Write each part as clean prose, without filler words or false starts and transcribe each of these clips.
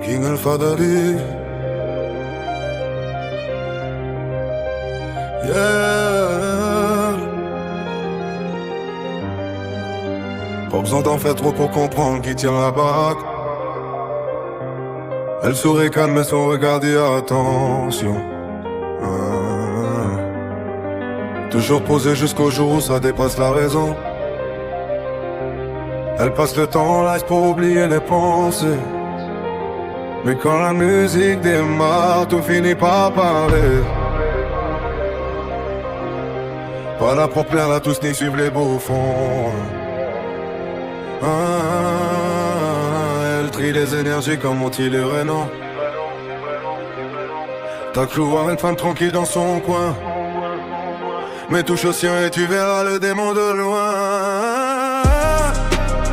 King Alpha Daddy. Yeah. Pas besoin d'en faire trop pour comprendre qui tient la baraque. Elle sourit calme mais son regard dit attention. Toujours posée jusqu'au jour où ça dépasse la raison. Elle passe le temps en live pour oublier les pensées. Mais quand la musique démarre, tout finit par parler. Pas là pour plaire à tous ni suivre les bouffons. Elle trie les énergies comme Montilly Renault. T'as cru voir une femme tranquille dans son coin. Mais touche au sien et tu verras le démon de loin.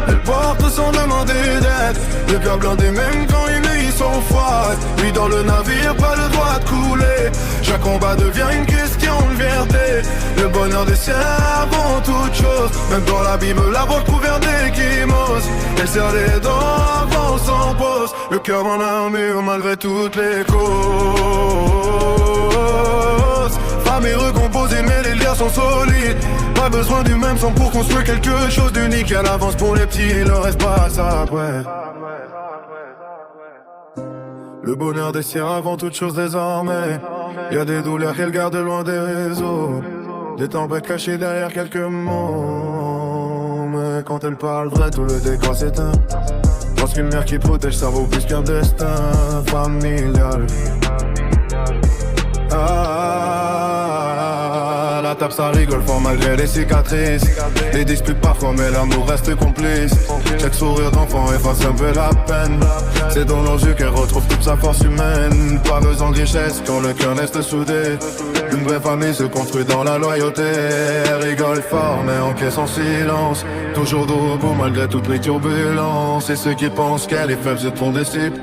Elle porte sans demander d'aide, le cœur blindé même quand il lui sont froids. Lui dans le navire, pas le droit de couler. Chaque combat devient une question de vérité. Le bonheur des siens avant toute chose. Même dans la Bible, la voix couverte d'échymoses. Elle serre les dents avant son pose. Le cœur en armure malgré toutes les causes. Famille recomposée mais les liens sont solides. Pas besoin du même sang pour construire quelque chose d'unique. Y'a l'avance pour les petits et le reste passe après. Le bonheur des siens avant toute chose désormais. Y'a des douleurs qu'elle garde loin des réseaux. Des tempêtes cachées derrière quelques mots. Mais quand elle parle vrai tout le décor s'éteint. Parce qu'une mère qui protège ça vaut plus qu'un destin familial. La table ça rigole fort malgré les cicatrices. Les disputes parfois mais l'amour reste complice. Chaque sourire d'enfant efface un peu la peine. C'est dans leurs yeux qu'elle retrouve toute sa force humaine. Pas besoin de richesse quand le cœur reste soudé. Une vraie famille se construit dans la loyauté. Elle rigole fort mais encaisse en silence. Toujours dos au bout malgré toutes les turbulences. Et ceux qui pensent qu'elle est faible se font des cibles.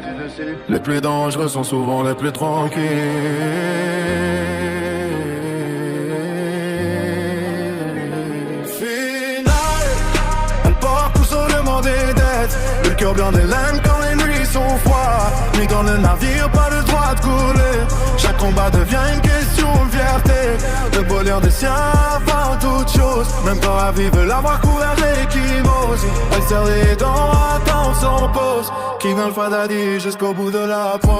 Les plus dangereux sont souvent les plus tranquilles. Le cœur blanc des lames quand les nuits sont froides. Lui dans le navire, pas le droit de couler. Chaque combat devient une question de fierté. Le bonheur des siens avant toute chose. Même quand la vie veut l'avoir couvert d'échymoses. Elle serre les dents, attend son pause. King Alpha Daddy jusqu'au bout de la pause.